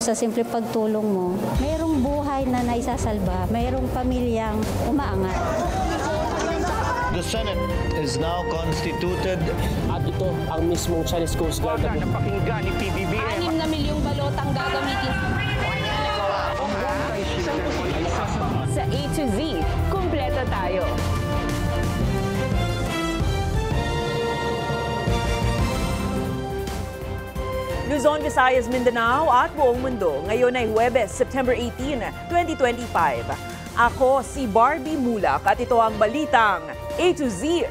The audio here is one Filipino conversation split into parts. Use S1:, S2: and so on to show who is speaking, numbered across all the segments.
S1: Sa simple pagtulong mo, mayroong buhay na naisasalba, mayroong pamilyang umaangat.
S2: The Senate is now constituted.
S3: At ito ang mismong Chinese Coast Guard na
S2: napakinggan ni PBBM.
S4: 6 na milyong balotang gagamitin sa A to Z. Kumpleto tayo.
S5: Luzon, Visayas, Mindanao at buong mundo. Ngayon ay Huwebes, September 18, 2025. Ako si Barbie Mulak at ito ang balitang A to Z.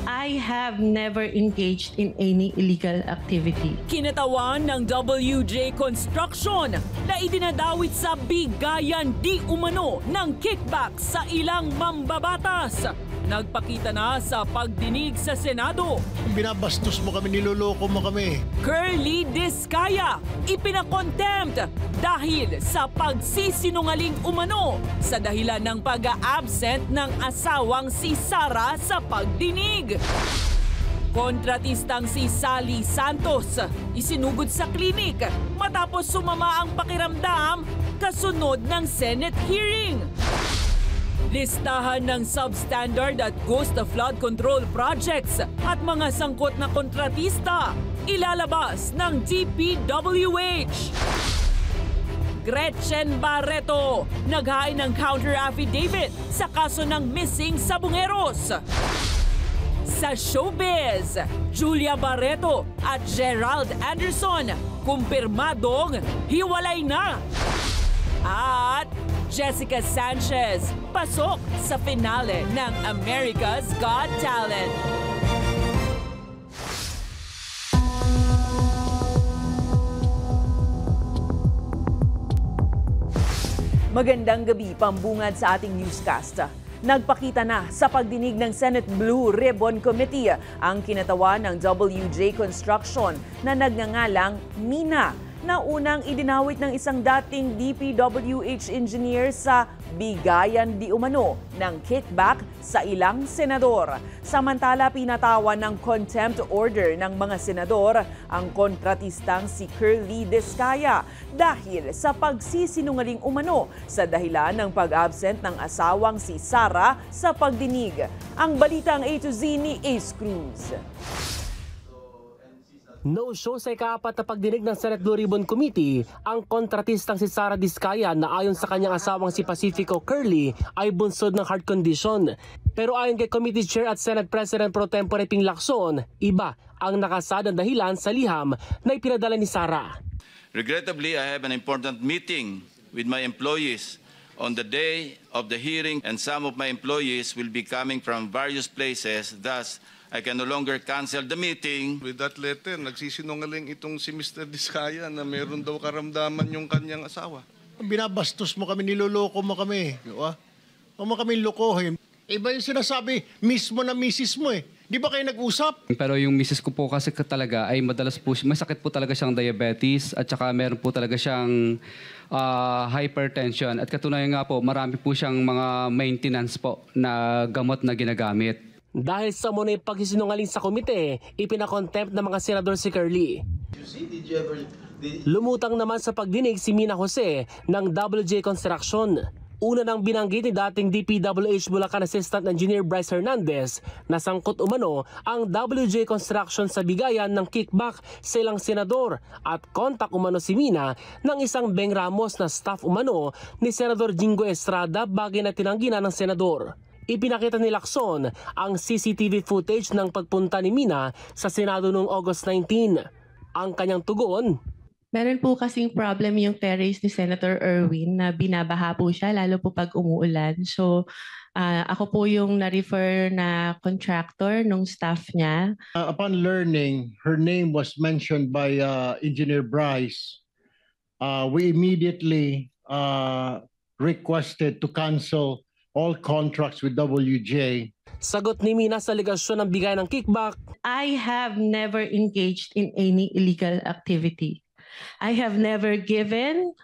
S6: I have never engaged in any illegal activity.
S5: Kinatawan ng WJ Construction na idinadawit sa bigayan di umano ng kickback sa ilang mambabatas. Nagpakita na sa pagdinig sa Senado.
S7: Binabastos mo kami, niloloko mo kami.
S5: Curly Discaya ipinakontempt dahil sa pagsisinungaling umano sa dahilan ng pag-a-absent ng asawang si Sara sa pagdinig. Kontratistang si Sally Santos isinugod sa klinik matapos sumama ang pakiramdam kasunod ng Senate hearing. Listahan ng substandard at ghost flood control projects at mga sangkot na kontratista ilalabas ng DPWH. Gretchen Barreto naghain ng counter affidavit sa kaso ng missing sabungeros. Sa showbiz, Julia Barreto at Gerald Anderson kumpirmadong hiwalay na. At Jessica Sanchez pasok sa finale ng America's Got Talent. Magandang gabi, pambungad sa ating newscast. Nagpakita na sa pagdinig ng Senate Blue Ribbon Committee ang kinatawan ng WJ Construction na nagngangalang Mina, na unang idinawit ng isang dating DPWH engineer sa bigayan di umano ng kickback sa ilang senador. Samantala, pinatawan ng contempt order ng mga senador ang kontratistang si Curly Discaya dahil sa pagsisinungaling umano sa dahilan ng pag-absent ng asawang si Sara sa pagdinig. Ang balitang A to Z ni Ace Cruz.
S3: No-show sa ikaapat na pagdinig ng Senate Blue Ribbon Committee ang kontratistang si Sara Discaya na ayon sa kanyang asawang si Pacifico Curly ay bunsod ng heart condition. Pero ayon kay Committee Chair at Senate President Pro Tempore Ping Lacson, iba ang nakasadang dahilan sa liham na ipinadala ni Sara.
S8: Regrettably, I have an important meeting with my employees on the day of the hearing, and some of my employees will be coming from various places. Thus, I can no longer cancel the meeting.
S9: With that letter, nagsisinungaling itong si Mr. Discaya na meron daw karamdaman yung kanyang asawa.
S7: Binabastos mo kami, niloloko mo kami. Huwag mo kami lokohin. Iba yung sinasabi mismo na misis mo eh. Di ba kayo nag-usap?
S10: Pero yung misis ko po kasi talaga ay madalas po, masakit po talaga siyang diabetes at saka meron po talaga siyang hypertension. At katunayan nga po, marami po siyang mga maintenance po na gamot na ginagamit.
S3: Dahil sa muna yung pagsisinungaling sa komite, ipinakontempt ng mga senador si Curly. Lumutang naman sa pagdinig si Mina Jose ng WJ Construction. Una nang binanggit ni dating DPWH Bulacan Assistant Engineer Bryce Hernandez na sangkot umano ang WJ Construction sa bigayan ng kickback sa ilang senador at kontak umano si Mina ng isang Beng Ramos na staff umano ni Senador Jingo Estrada, bagay na tinanggi na ng senador. Ipinakita ni Lacson ang CCTV footage ng pagpunta ni Mina sa Senado noong August 19. Ang kanyang tugon,
S6: Meron po kasing problem yung terrace ni Senator Erwin na binabaha po siya, lalo po pag umuulan. So, ako po yung na-refer na contractor nung staff niya.
S7: Upon learning her name was mentioned by Engineer Bryce, we immediately requested to cancel all contracts with WJ.
S3: Sagot ni Mina sa aligasyon ng bigay ng kickback,
S6: I have never engaged in any illegal activity. I have never given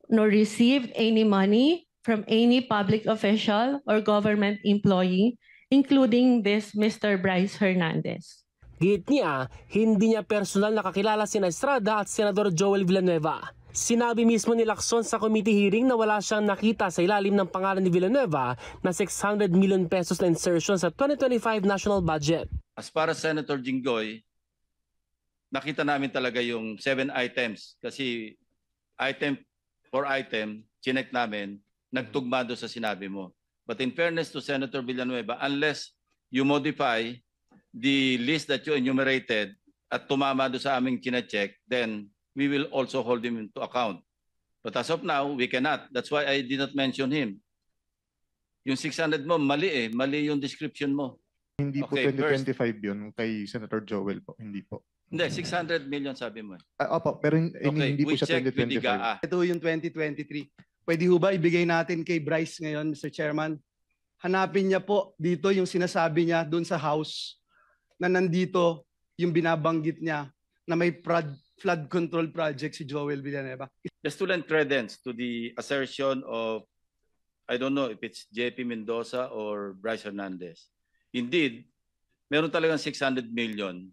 S6: nor received any money from any public official or government employee, including this Mr. Bryce Hernandez.
S3: Giit niya, hindi niya personal nakakilala sina Estrada at Senador Joel Villanueva. Sinabi mismo ni Lacson sa committee hearing na wala siyang nakita sa ilalim ng pangalan ni Villanueva na 600 million pesos na insertion sa 2025 national budget.
S8: As para Senator Jinggoy, nakita namin talaga yung 7 items kasi item for item, chinek namin, nagtugma doon sa sinabi mo. But in fairness to Senator Villanueva, unless you modify the list that you enumerated at tumama doon sa aming chinecheck, then we will also hold him into account. But as of now, we cannot. That's why I did not mention him. Yung 600 mo, mali eh. Mali yung description mo.
S11: Hindi po
S8: Okay,
S11: 2025 yun kay Senator Joel po. Hindi po.
S8: Hindi, 600 million sabi mo.
S11: Opo, pero
S8: Okay,
S11: hindi po
S8: we
S11: siya
S8: check with
S11: 2025.
S8: DIGA.
S12: Ito yung 2023. Pwede ho ba ibigay natin kay Bryce ngayon, Mr. Chairman? Hanapin niya po dito yung sinasabi niya doon sa House na nandito yung binabanggit niya na may flood control project si Joel Villanueva.
S8: Just to lend credence to the assertion of, I don't know if it's JP Mendoza or Bryce Hernandez. Indeed, meron talagang 600 million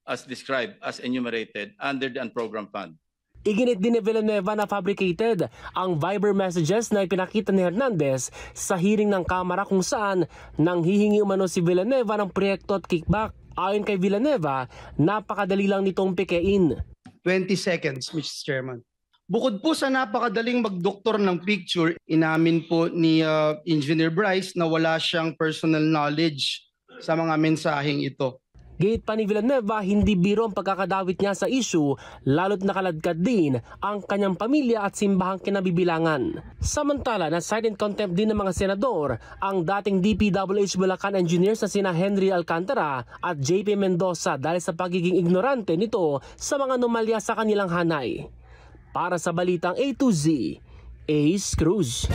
S8: as described, as enumerated under the unprogrammed fund.
S3: Iginit din ni Villanueva na fabricated ang Viber messages na ipinakita ni Hernandez sa hearing ng Kamara kung saan nanghihingi umano si Villanueva ng proyekto at kickback. Ayon kay Villanueva, napakadali lang nitong pikein.
S12: 20 seconds, Mr. Chairman. Bukod po sa napakadaling magdoktor ng picture, inamin po ni Engineer Bryce na wala siyang personal knowledge sa mga mensaheng ito.
S3: Gate pa ni Villanueva, hindi biro ang pagkakadawit niya sa issue, lalo't nakaladkad din ang kanyang pamilya at simbahang kinabibilangan. Samantala, na-cite in contempt din ng mga senador ang dating DPWH Bulacan engineers na sina Henry Alcantara at JP Mendoza dahil sa pagiging ignorante nito sa mga anomalya sa kanilang hanay. Para sa balitang A to Z, Ace Cruz.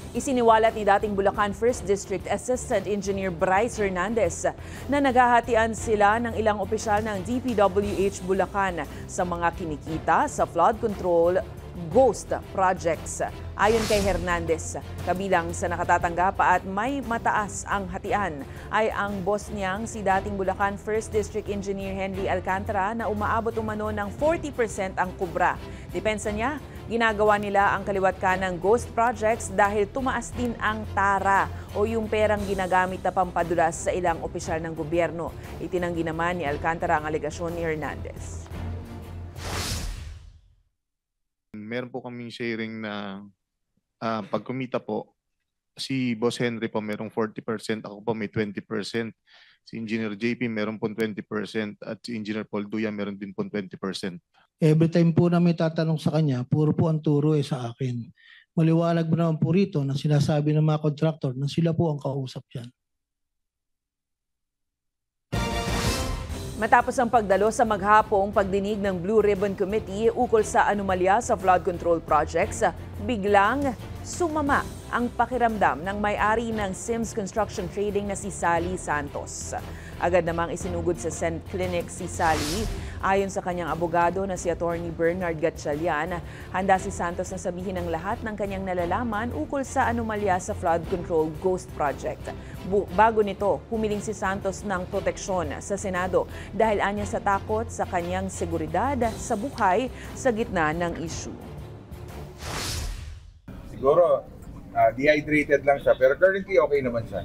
S5: Isiniwalat ni dating Bulacan 1st District Assistant Engineer Bryce Hernandez na naghahatian sila ng ilang opisyal ng DPWH Bulacan sa mga kinikita sa flood control ghost projects. Ayon kay Hernandez, kabilang sa nakatatanggap at may mataas ang hatian ay ang boss niyang si dating Bulacan 1st District Engineer Henry Alcantara na umaabot umano ng 40% ang kubra. Depensa niya, ginagawa nila ang kaliwat kanang ghost projects dahil tumaas din ang tara o yung perang ginagamit na pampadulas sa ilang opisyal ng gobyerno. Itinanggi naman ni Alcantara ang alegasyon ni Hernandez.
S11: Meron po kaming sharing na pag kumita po, si Boss Henry po merong 40%, ako po may 20%. Si Engineer JP meron po 20% at si Engineer Paul Duya meron din po 20%.
S13: Every time po na may tatanong sa kanya, puro po ang turo sa akin. Maliwanag mo naman po rito na sinasabi ng mga contractor na sila po ang kausap yan.
S5: Matapos ang pagdalo sa maghapong pagdinig ng Blue Ribbon Committee ukol sa anomalya sa flood control projects, biglang sumama ang pakiramdam ng may-ari ng Sims Construction Trading na si Sally Santos. Agad namang isinugod sa St. Clinic si Sally. Ayon sa kanyang abogado na si Attorney Bernard Gatchalian, handa si Santos na sabihin ang lahat ng kanyang nalalaman ukol sa anomalya sa flood control ghost project. Bago nito, humiling si Santos ng proteksyon sa Senado dahil anya sa takot sa kanyang seguridad sa buhay sa gitna ng issue.
S14: Siguro dehydrated lang siya pero currently okay naman siya.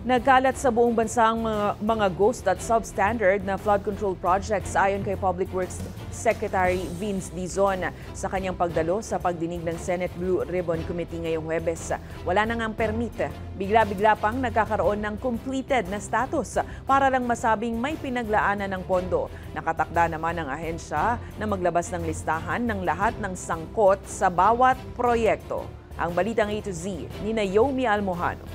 S5: Nagkalat sa buong bansa ang mga ghost at substandard na flood control projects ayon kay Public Works Secretary Vince Dizon sa kanyang pagdalo sa pagdinig ng Senate Blue Ribbon Committee ngayong Huwebes. Wala na ngang permit. Bigla-bigla pang nagkakaroon ng completed na status para lang masabing may pinaglaanan ng pondo. Nakatakda naman ang ahensya na maglabas ng listahan ng lahat ng sangkot sa bawat proyekto. Ang balitang A to Z ni Naomi Almohano.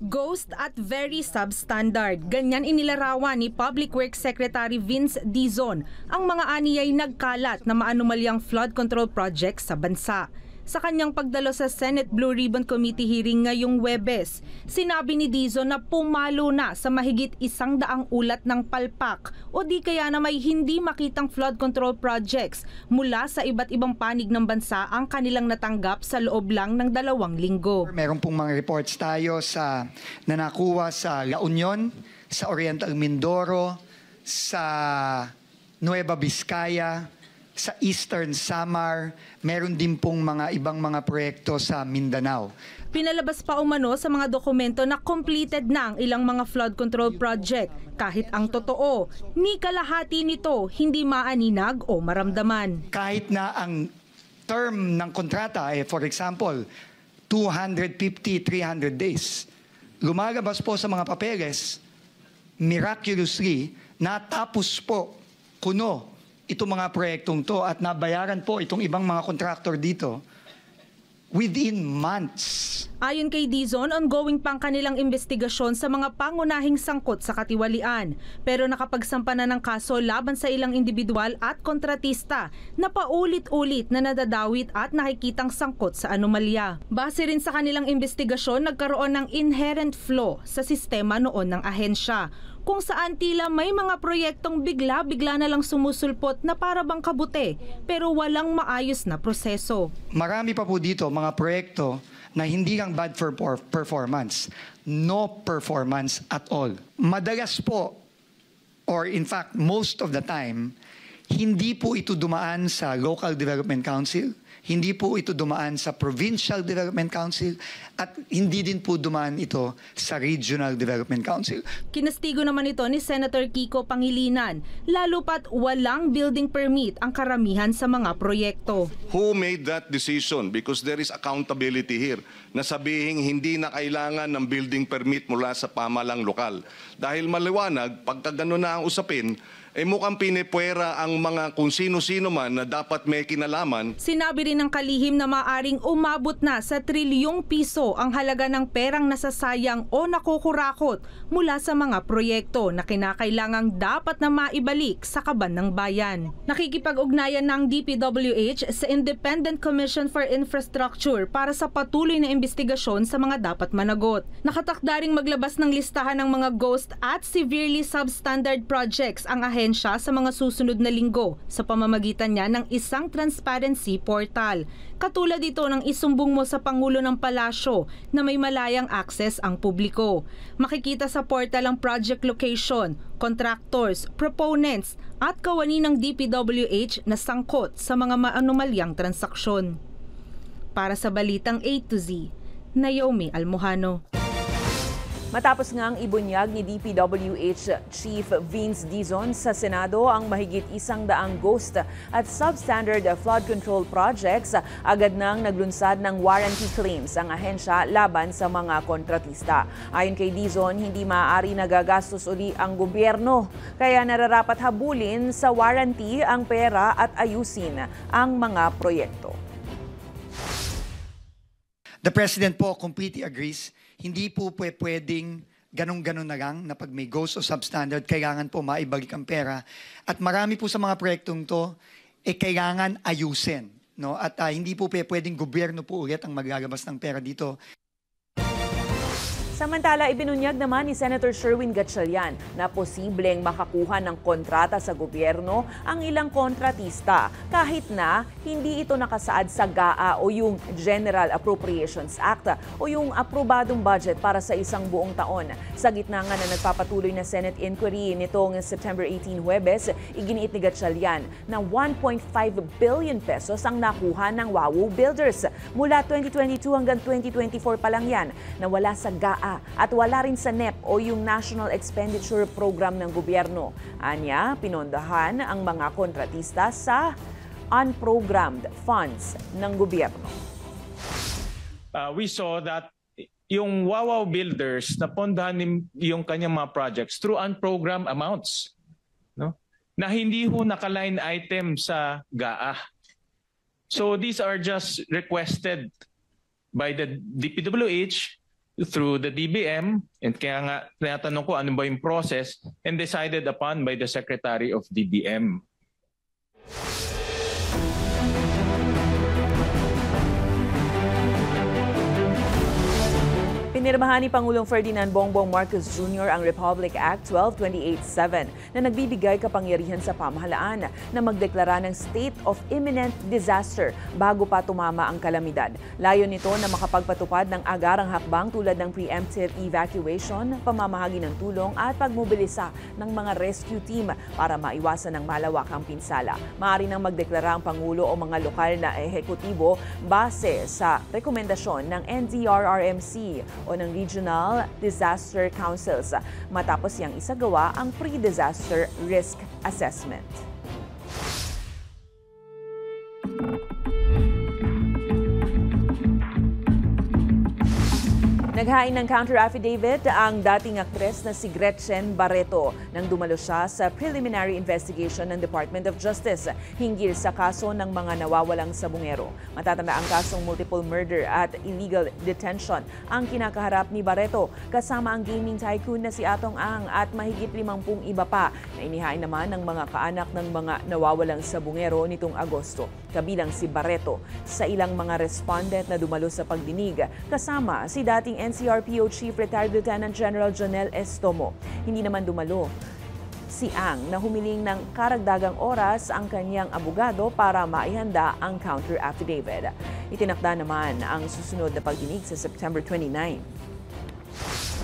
S15: Ghost at very substandard. Ganyan inilarawan ni Public Works Secretary Vince Dizon ang mga aniyay nagkalat na maanumalyang flood control projects sa bansa. Sa kanyang pagdalo sa Senate Blue Ribbon Committee hearing ngayong Huwebes, sinabi ni Dizon na pumalo na sa mahigit 100 ulat ng palpak o di kaya na may hindi makitang flood control projects mula sa iba't ibang panig ng bansa ang kanilang natanggap sa loob lang ng 2 linggo.
S16: Meron pong mga reports tayo na nakuha sa La Union, sa Oriental Mindoro, sa Nueva Vizcaya, sa Eastern Samar, meron din pong mga ibang mga proyekto sa Mindanao.
S15: Pinalabas pa umano sa mga dokumento na completed na ang ilang mga flood control project, kahit ang totoo, ni kalahati nito hindi maaninag o maramdaman.
S16: Kahit na ang term ng kontrata, for example, 250, 300 days, lumalabas po sa mga papeles, miraculously, natapos po kuno itong mga proyektong to at nabayaran po itong ibang mga contractor dito within months.
S15: Ayon kay Dizon, ongoing pang kanilang investigasyon sa mga pangunahing sangkot sa katiwalian. Pero nakapagsampa na ng kaso laban sa ilang individual at kontratista na paulit-ulit na nadadawit at nakikitang sangkot sa anomalya. Base rin sa kanilang investigasyon, nagkaroon ng inherent flaw sa sistema noon ng ahensya, kung saan tila may mga proyektong bigla-bigla na lang sumusulpot na para bang kabute pero walang maayos na proseso.
S16: Marami pa po dito mga proyekto na hindi lang bad for performance, no performance at all. Madalas po, or in fact most of the time, hindi po ito dumaan sa Local Development Council, hindi po ito dumaan sa Provincial Development Council, at hindi din po dumaan ito sa Regional Development Council.
S15: Kinastigo naman ito ni Senator Kiko Pangilinan, lalo pat walang building permit ang karamihan sa mga proyekto.
S9: Who made that decision? Because there is accountability here na sabihin hindi na kailangan ng building permit mula sa pamahalang lokal. Dahil maliwanag, pagka gano'n na ang usapin, mukhang pinipwera ang mga kung sino-sino man na dapat may kinalaman.
S15: Sinabi rin ng kalihim na maaring umabot na sa trilyong piso ang halaga ng perang nasasayang o nakukurakot mula sa mga proyekto na kinakailangang dapat na maibalik sa kaban ng bayan. Nakikipag-ugnayan ng DPWH sa Independent Commission for Infrastructure para sa patuloy na investigasyon sa mga dapat managot. Nakatakda ring maglabas ng listahan ng mga ghost at severely substandard projects ang ahensya sa mga susunod na linggo sa pamamagitan niya ng isang transparency portal. Katulad ito ng isumbong mo sa Pangulo ng Palasyo na may malayang access ang publiko. Makikita sa portal ang project location, contractors, proponents at kawani ng DPWH na sangkot sa mga maanomalyang transaksyon. Para sa Balitang A to Z, Naomi Almojano.
S5: Matapos nga ang ibunyag ni DPWH Chief Vince Dizon sa Senado ang mahigit 100 ghost at substandard flood control projects, agad nang naglunsad ng warranty claims ang ahensya laban sa mga kontratista. Ayon kay Dizon, hindi maaari nagagastos uli ang gobyerno, kaya nararapat habulin sa warranty ang pera at ayusin ang mga proyekto.
S16: The President po completely agrees. Hindi po pwedeng ganun-ganun na lang na pag may ghost o substandard, kailangan po maibalik ang pera. At marami po sa mga proyektong to, kailangan ayusin. No? At hindi po pwedeng gobyerno po ulit ang maglalabas ng pera dito.
S5: Samantala, ibinunyag naman ni Senator Sherwin Gatchalian na posibleng makakuha ng kontrata sa gobyerno ang ilang kontratista kahit na hindi ito nakasaad sa GAA o yung General Appropriations Act o yung aprobadong budget para sa isang buong taon. Sa gitna nga na nagpapatuloy na Senate inquiry nitong September 18 Huwebes, iginiit ni Gatchalian na 1.5 billion pesos ang nakuha ng WOW Builders. Mula 2022 hanggang 2024 pa lang yan, na wala sa GAA at wala rin sa NEP o yung National Expenditure Program ng gobyerno. Anya, pinondahan ang mga kontratista sa unprogrammed funds ng gobyerno.
S17: We saw that yung WOW Builders napondahan yung kanyang mga projects through unprogrammed amounts, no? Na hindi ho naka-line item sa GAA. So these are just requested by the DPWH through the DBM, and kaya nga tinatanong ko ano ba yung process, and decided upon by the Secretary of DBM.
S5: Pinirmahan ni Pangulong Ferdinand Bongbong Marcos Jr. ang Republic Act 1228-7 na nagbibigay kapangyarihan sa pamahalaan na magdeklara ng state of imminent disaster bago pa tumama ang kalamidad. Layon nito na makapagpatupad ng agarang hakbang tulad ng preemptive evacuation, pamamahagi ng tulong at pagmobilisa ng mga rescue team para maiwasan ng malawakang pinsala. Maaari nang magdeklara ang Pangulo o mga lokal na ehekutibo base sa rekomendasyon ng NDRRMC o ng Regional Disaster Councils matapos yang isagawa ang pre-disaster risk assessment. Naghain ng counter-affidavit ang dating aktres na si Gretchen Barreto nang dumalo siya sa preliminary investigation ng Department of Justice hinggil sa kaso ng mga nawawalang sabungero. Matatanda ang kasong multiple murder at illegal detention ang kinakaharap ni Barreto kasama ang gaming tycoon na si Atong Ang at mahigit 50 iba pa na inihain naman ng mga kaanak ng mga nawawalang sabungero nitong Agosto. Kabilang si Barreto sa ilang mga respondent na dumalo sa pagdinig kasama si dating NCRPO Chief Retired Lieutenant General Jonel Estomo. Hindi naman dumalo si Ang na humiling ng karagdagang oras ang kanyang abogado para maihanda ang counter-affidavit. Itinakda naman ang susunod na pagdinig sa September 29.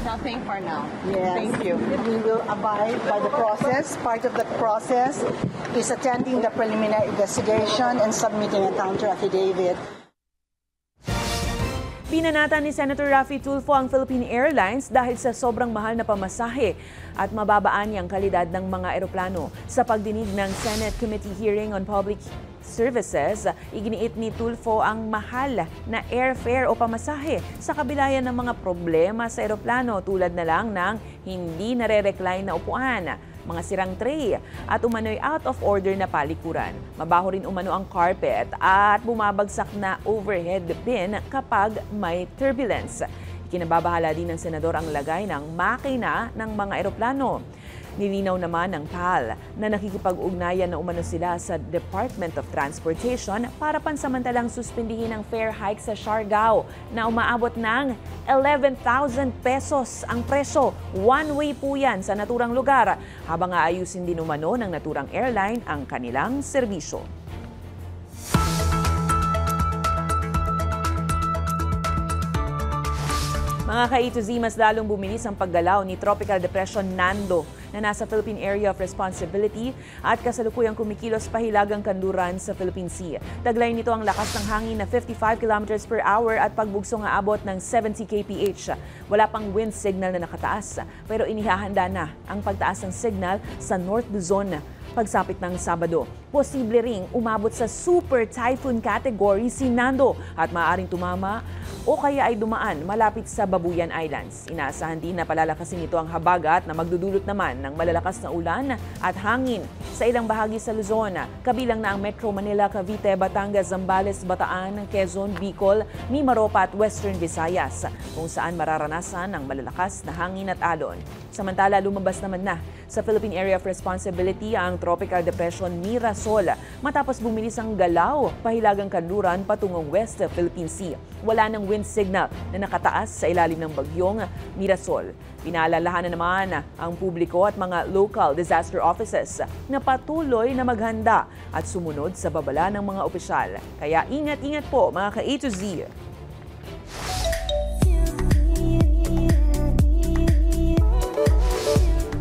S18: Nothing for now. Yes. Thank you. We will abide by the process. Part of the process is attending the preliminary investigation and submitting a counter-affidavit.
S5: Pinanatan ni Senator Raffy Tulfo ang Philippine Airlines dahil sa sobrang mahal na pamasahe at mababaan niyang kalidad ng mga eroplano. Sa pagdinig ng Senate Committee Hearing on Public Services, iginiit ni Tulfo ang mahal na airfare o pamasahe sa kabilayan ng mga problema sa eroplano tulad na lang ng hindi nare-recline na upuan, mga sirang tray at umano'y out of order na palikuran. Mabaho rin umano ang carpet at bumabagsak na overhead bin kapag may turbulence. Ikinababahala din ng senador ang lagay ng makina ng mga eroplano. Nilinaw naman ng PAL na nakikipag-ugnayan na umano sila sa Department of Transportation para pansamantalang suspindihin ang fare hike sa Siargao na umaabot ng 11,000 pesos ang presyo. One-way po yan sa naturang lugar habang aayusin din umano ng naturang airline ang kanilang serbisyo. Mga ka-A to Z, mas lalong bumilis ang paggalaw ni Tropical Depression Nando na nasa Philippine Area of Responsibility at kasalukuyang kumikilos pahilagang kanluran sa Philippine Sea. Taglay nito ang lakas ng hangin na 55 km per hour at pagbugsong aabot ng 70 kph. Wala pang wind signal na nakataas pero inihahanda na ang pagtaas ng signal sa North Luzon pagsapit ng Sabado. Posible ring umabot sa super typhoon category si Nando at maaaring tumama o kaya ay dumaan malapit sa Babuyan Islands. Inaasahan din na palalakasin nito ang habagat na magdudulot naman ng malalakas na ulan at hangin sa ilang bahagi sa Luzon, kabilang na ang Metro Manila, Cavite, Batangas, Zambales, Bataan, Quezon, Bicol, Mimaropa at Western Visayas, kung saan mararanasan ang malalakas na hangin at alon. Samantala, lumabas naman na sa Philippine Area of Responsibility ang Tropical Depression Mirasol matapos bumilis ang galaw pahilagang kanluran patungong West Philippine Sea. Wala ng wind signal na nakataas sa ilalim ng bagyong Mirasol. Pinaalalahanan naman ang publiko at mga local disaster offices na patuloy na maghanda at sumunod sa babala ng mga opisyal. Kaya ingat-ingat po mga ka-A to Z.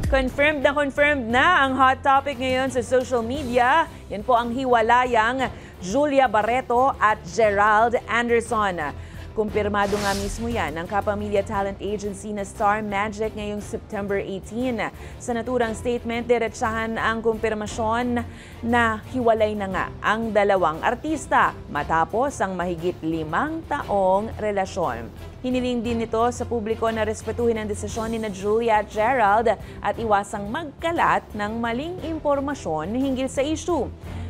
S5: Confirmed na ang hot topic ngayon sa social media. Yan po ang hiwalayang Julia Barreto at Gerald Anderson. Kumpirmado nga mismo yan ng kapamilya talent agency na Star Magic ngayong September 18. Sa naturang statement, diretsahan ang kumpirmasyon na hiwalay na nga ang dalawang artista matapos ang mahigit 5 taong relasyon. Hiniling din nito sa publiko na respetuhin ang desisyon ni na Julia at Gerald at iwasang magkalat ng maling impormasyon hinggil sa issue.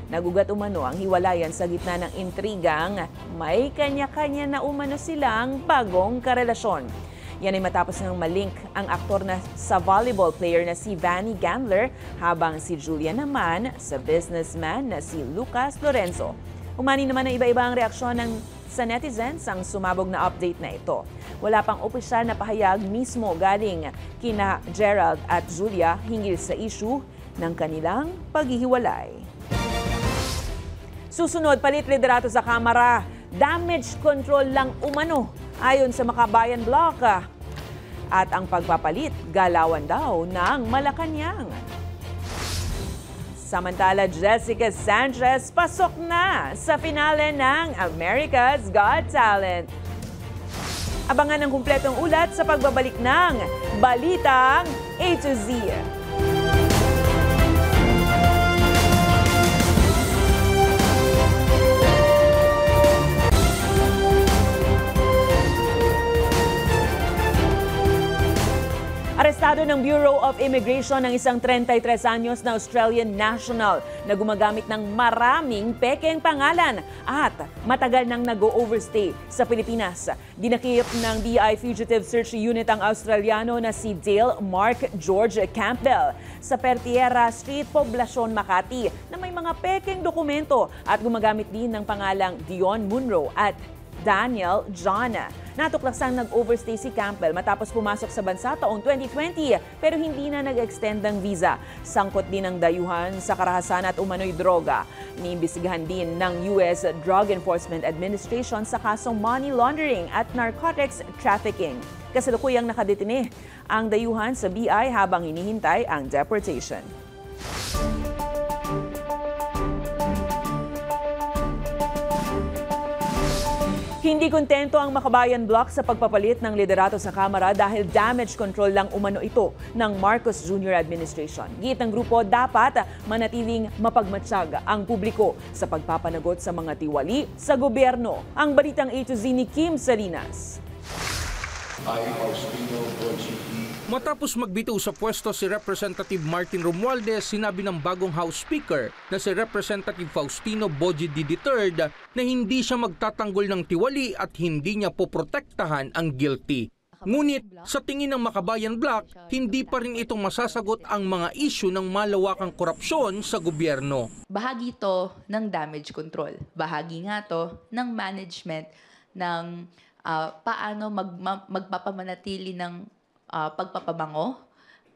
S5: Nagugat umano ang hiwalayan sa gitna ng intrigang may kanya-kanya na umano silang bagong karelasyon. Yan ay matapos ng malink ang aktor na sa volleyball player na si Vanny Gandler habang si Julia naman sa businessman na si Lucas Lorenzo. Umani naman na iba-iba ang reaksyon ng sa netizens ang sumabog na update na ito. Wala pang opisyal na pahayag mismo galing kina Gerald at Julia hinggil sa issue ng kanilang paghihiwalay. Susunod, palit liderato sa Kamara. Damage control lang umano ayon sa Makabayan Bloc. At ang pagpapalit, galawan daw ng Malacanang. Samantala, Jessica Sanchez pasok na sa finale ng America's Got Talent. Abangan ang kumpletong ulat sa pagbabalik ng Balitang A to Z. Arestado ng Bureau of Immigration ng isang 33 anyos na Australian national na gumagamit ng maraming pekeng pangalan at matagal nang nag-overstay sa Pilipinas. Dinakip ng BI Fugitive Search Unit ang Australiano na si Dale Mark George Campbell sa Pertierra Street, Poblacion, Makati na may mga pekeng dokumento at gumagamit din ng pangalang Dion Munro at Daniel John. Natuklasang nag-overstay si Campbell matapos pumasok sa bansa taong 2020 pero hindi na nag-extend ng visa. Sangkot din ang dayuhan sa karahasan at umano'y droga. Iniimbestigahan din ng US Drug Enforcement Administration sa kasong money laundering at narcotics trafficking. Kasalukuyang nakadetine ang dayuhan sa BI habang hinihintay ang deportation. Hindi kontento ang Makabayan Bloc sa pagpapalit ng liderato sa Kamara dahil damage control lang umano ito ng Marcos Jr. administration. Giit ng grupo, dapat manatiling mapagmatsyag ang publiko sa pagpapanagot sa mga tiwali sa gobyerno. Ang Balitang A to Z ni Kim Salinas.
S19: Matapos magbitaw sa pwesto si Representative Martin Romualdez, sinabi ng bagong House Speaker na si Representative Faustino Boji III na hindi siya magtatanggol ng tiwali at hindi niya poprotektahan ang guilty. Ngunit sa tingin ng Makabayan Bloc, hindi pa rin itong masasagot ang mga isyu ng malawakang korupsyon sa gobyerno.
S20: Bahagi ito ng damage control. Bahagi nga ito ng management ng paano magpapamanatili ng pagpapabango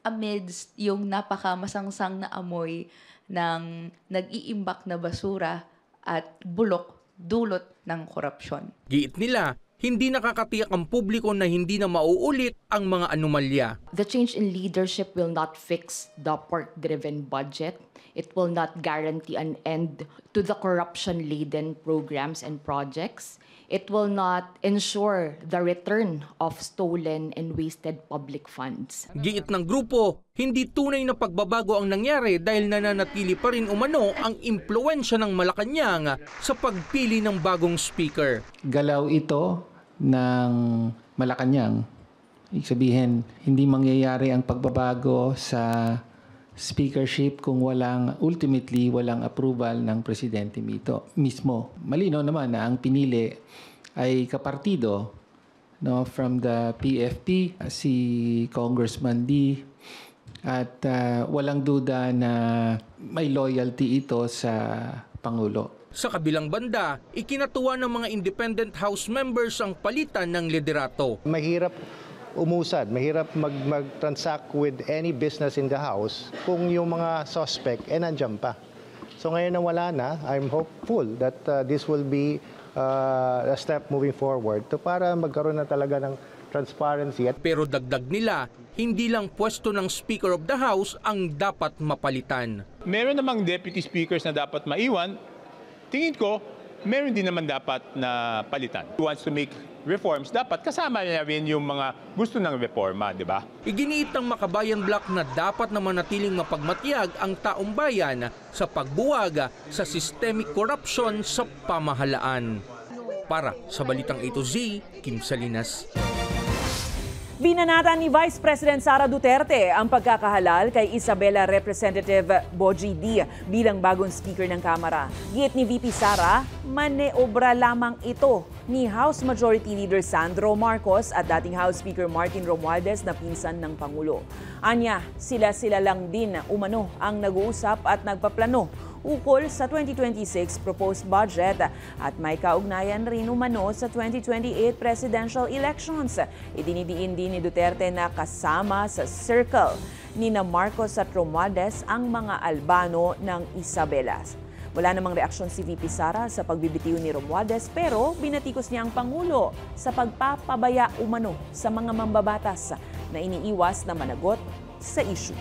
S20: amidst yung napakamasangsang na amoy ng nag-iimbak na basura at bulok dulot ng korupsyon.
S19: Giit nila, hindi nakakatiyak ang publiko na hindi na mauulit ang mga anomalya.
S21: The change in leadership will not fix the pork-driven budget. It will not guarantee an end to the corruption-laden programs and projects. It will not ensure the return of stolen and wasted public funds.
S19: Giit ng grupo, hindi tunay na pagbabago ang nangyari dahil nananatili pa rin umano ang impluwensya ng Malacanang sa pagpili ng bagong speaker.
S22: Galaw ito ng Malacanang. Ibig sabihin, hindi mangyayari ang pagbabago sa speakership kung ultimately walang approval ng presidente mismo. Malinaw naman na ang pinili ay kapartido from the PFP, si Congressman D. At walang duda na may loyalty ito sa Pangulo.
S19: Sa kabilang banda, ikinatuwa ng mga independent House members ang palitan ng liderato.
S23: Mahirap umusad, mahirap mag-transact with any business in the House kung yung mga suspect nandiyan pa. So ngayon na wala na, I'm hopeful that this will be a step moving forward para magkaroon na talaga ng transparency.
S19: Pero dagdag nila, hindi lang pwesto ng Speaker of the House ang dapat mapalitan.
S17: Meron namang deputy speakers na dapat maiwan. Tingin ko, meron din naman dapat na palitan. Who wants to make reforms, dapat kasama na rin yung mga gusto ng reforma, di ba?
S19: Iginiit ng Makabayan Bloc na dapat na manatiling mapagmatiyag ang taong bayan sa pagbuwag sa systemic corruption sa pamahalaan. Para sa Balitang A to Z, Kim Salinas.
S5: Binanatan ni Vice President Sara Duterte ang pagkakahalal kay Isabela Representative Boji D bilang bagong Speaker ng Kamara. Giit ni VP Sara, maneobra lamang ito ni House Majority Leader Sandro Marcos at dating House Speaker Martin Romualdez na pinsan ng Pangulo. Anya, sila lang din umano ang nag-uusap at nagpaplano ukol sa 2026 proposed budget at may kaugnayan rin umano sa 2028 presidential elections. Idinidiin din ni Duterte na kasama sa circle ni Marcos at Romualdez ang mga Albano ng Isabelas. Wala namang reaksyon si VP Sara sa pagbibitiw ni Romualdez pero binatikos niya ang Pangulo sa pagpapabaya umano sa mga mambabatas na iniiwas na managot sa issue.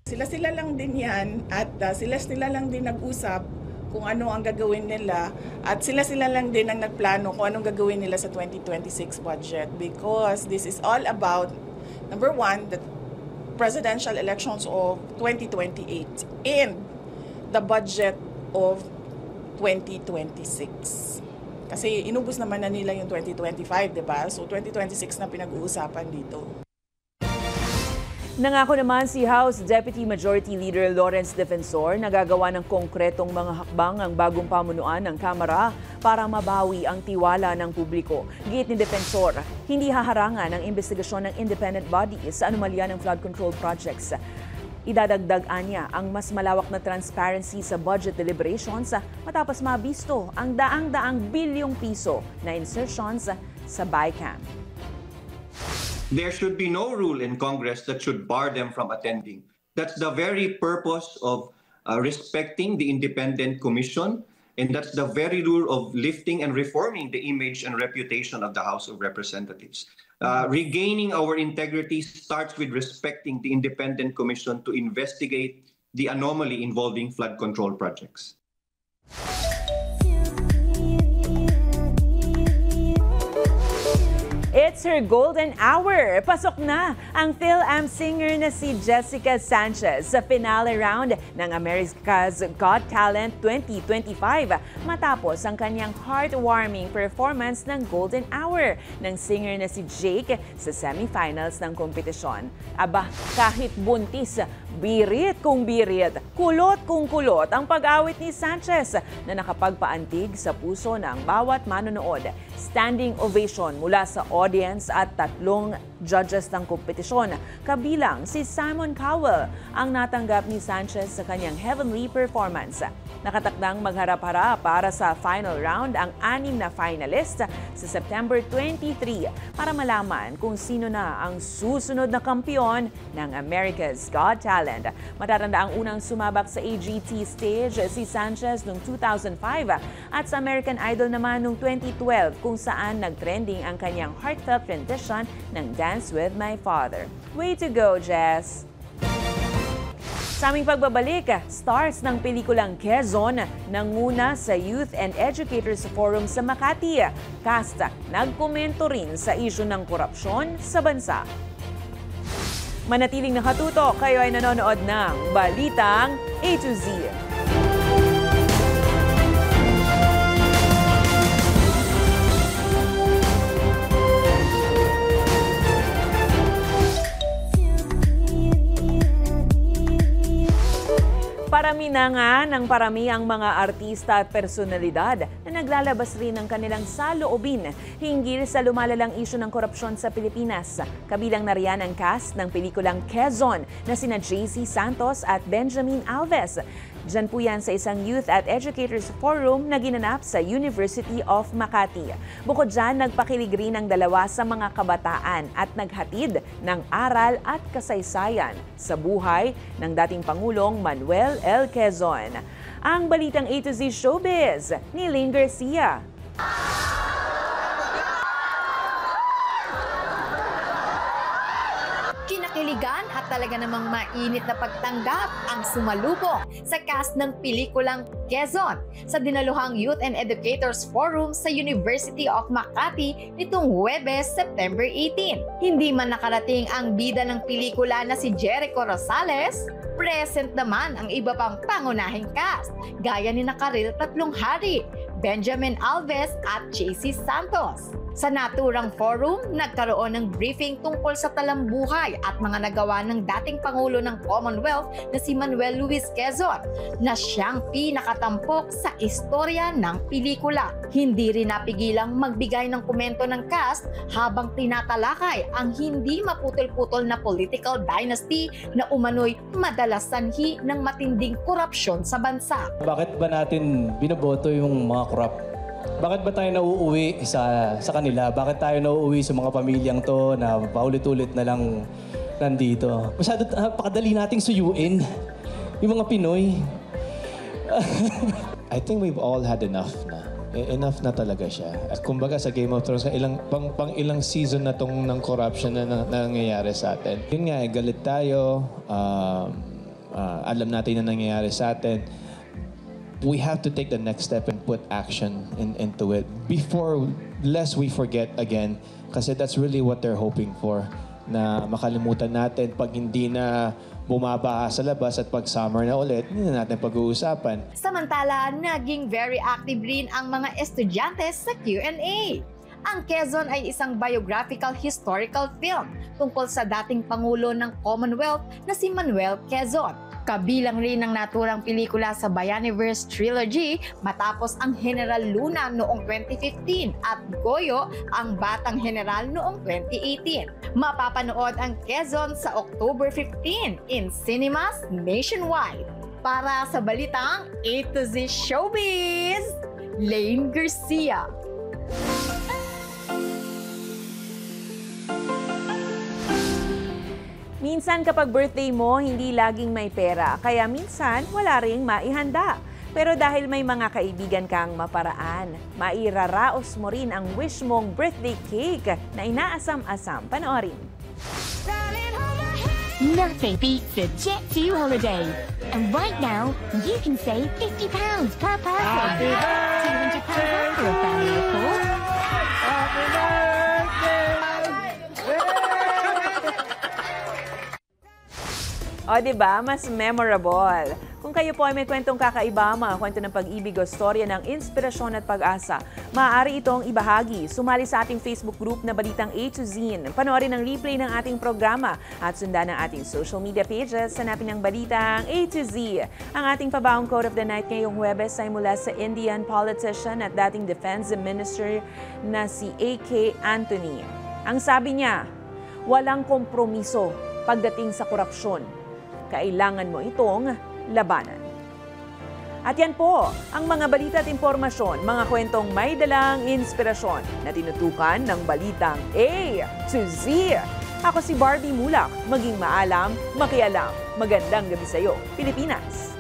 S1: Sila-sila lang din yan at sila-sila lang din nag-usap kung ano ang gagawin nila at sila-sila lang din ang nagplano kung anong gagawin nila sa 2026 budget because this is all about, number one, the presidential elections of 2028 and the budget of 2026. Kasi inubos naman na nila yung 2025, di ba? So 2026 na pinag-uusapan dito.
S5: Nangako naman si House Deputy Majority Leader Lawrence Defensor na gagawa ng konkretong mga hakbang ang bagong pamunuan ng Kamara para mabawi ang tiwala ng publiko. Giit ni Defensor, hindi haharangan ang investigasyon ng independent bodies sa anomalya ng flood control projects. Idadagdag niya ang mas malawak na transparency sa budget deliberations matapos mabisto ang daang-daang bilyong piso na insertions sa BICAM.
S2: There should be no rule in Congress that should bar them from attending. That's the very purpose of respecting the independent commission, and that's the very rule of lifting and reforming the image and reputation of the House of Representatives. Regaining our integrity starts with respecting the independent commission to investigate the anomaly involving flood control projects.
S5: It's her golden hour. Pasok na ang Phil-Am singer na si Jessica Sanchez sa finale round ng America's Got Talent 2025 matapos ang kanyang heartwarming performance ng golden hour ng singer na si Jake sa semifinals ng kompetisyon. Aba, kahit buntis, birit kung birit, kulot kung kulot ang pag-awit ni Sanchez na nakapagpaantig sa puso ng bawat manonood. Standing ovation mula sa audience at 3 judges ng kompetisyon, kabilang si Simon Cowell ang natanggap ni Sanchez sa kanyang heavenly performance. Nakatakdang magharap-harap para sa final round ang 6 na finalist sa September 23 para malaman kung sino na ang susunod na kampiyon ng America's Got Talent. Matatanda ang unang sumabak sa AGT stage si Sanchez noong 2005 at sa American Idol naman noong 2012 kung saan nag-trending ang kanyang heartfelt rendition ng Dance with My Father. Way to go, Jess! Sa aming pagbabalik, stars ng pelikulang Quezon nanguna sa Youth and Educators Forum sa Makati. Cast nagkomento rin sa isyu ng korupsyon sa bansa. Manatiling nakatutok, kayo ay nanonood ng Balitang A to Z. Parami na nga ng parami ang mga artista at personalidad na naglalabas rin ng kanilang saloobin hinggil sa lumalalang isyu ng korupsyon sa Pilipinas. Kabilang na riyan ang cast ng pelikulang Quezon na sina JC Santos at Benjamin Alves. Diyan po yan sa isang Youth at Educators Forum na ginanap sa University of Makati. Bukod dyan, nagpakilig rin ang dalawa sa mga kabataan at naghatid ng aral at kasaysayan sa buhay ng dating Pangulong Manuel L. Quezon. Ang Balitang A to Z Showbiz ni Lynn Garcia.
S4: Kinakiligan at talaga namang mainit na pagtanggap ang sumalubong sa cast ng pelikulang Quezon sa dinaluhang Youth and Educators Forum sa University of Makati nitong Huwebes, September 18. Hindi man nakarating ang bida ng pelikula na si Jericho Rosales, present naman ang iba pang pangunahing cast, gaya ni Karil Tatlong Hari, Benjamin Alves at JC Santos. Sa naturang forum, nagkaroon ng briefing tungkol sa talambuhay at mga nagawa ng dating Pangulo ng Commonwealth na si Manuel Luis Quezon na siyang pinakatampok sa istorya ng pelikula. Hindi rin napigilang magbigay ng komento ng cast habang tinatalakay ang hindi maputol-putol na political dynasty na umano'y madalas sanhi ng matinding korupsyon sa bansa.
S6: Bakit ba natin binoboto yung mga korap? Bakit ba tayo nauuwi sa kanila? Bakit tayo nauuwi sa mga pamilyang to na paulit-ulit na lang nandito? Masyado napakadali nating suyuin yung mga Pinoy.
S7: I think we've all had enough na. Enough na talaga siya. At kumbaga sa Game of Thrones, ilang season na tong ng corruption na nangyayari sa atin. Yun nga, galit tayo. Alam natin na nangyayari sa atin. We have to take the next step and put action into it before, lest we forget again. Kasi that's really what they're hoping for. Na makalimutan natin pag hindi na bumabaha sa labas at pag summer na ulit, hindi na natin pag-uusapan.
S4: Samantala, naging very active rin ang mga estudyante sa Q&A. Ang Quezon ay isang biographical historical film tungkol sa dating Pangulo ng Commonwealth na si Manuel Quezon. Kabilang rin ang naturang pelikula sa Bayaniverse Trilogy matapos ang General Luna noong 2015 at Goyo ang Batang General noong 2018. Mapapanood ang Quezon sa October 15 in cinemas nationwide. Para sa balitang A to Z Showbiz, Lane Garcia.
S5: Minsan kapag birthday mo, hindi laging may pera, kaya minsan wala ring maihanda. Pero dahil may mga kaibigan kang maparaan, mairaraos mo rin ang wish mong birthday cake na inaasam-asam. Panoorin.
S10: Nothing beats a Jet2 holiday. And right now, you can save £50 per person. Happy birthday! £200 for a family of 4. Happy birthday!
S5: O diba, mas memorable. Kung kayo po ay may kwentong kakaiba, mga kwento ng pag-ibig o storya ng inspirasyon at pag-asa, maaari itong ibahagi. Sumali sa ating Facebook group na Balitang A to Z. Panoorin ang replay ng ating programa at sundan ang ating social media pages. Hanapin ang Balitang A to Z. Ang ating pabaong quote of the night ngayong Huwebes ay mula sa Indian politician at dating Defense Minister na si A.K. Antony. Ang sabi niya, walang kompromiso pagdating sa korupsyon. Kailangan mo itong labanan. At yan po ang mga balita at impormasyon, mga kwentong may dalang inspirasyon na tinutukan ng Balitang A to Z. Ako si Barbie Mulak, maging maalam, makialam. Magandang gabi sa iyo, Pilipinas!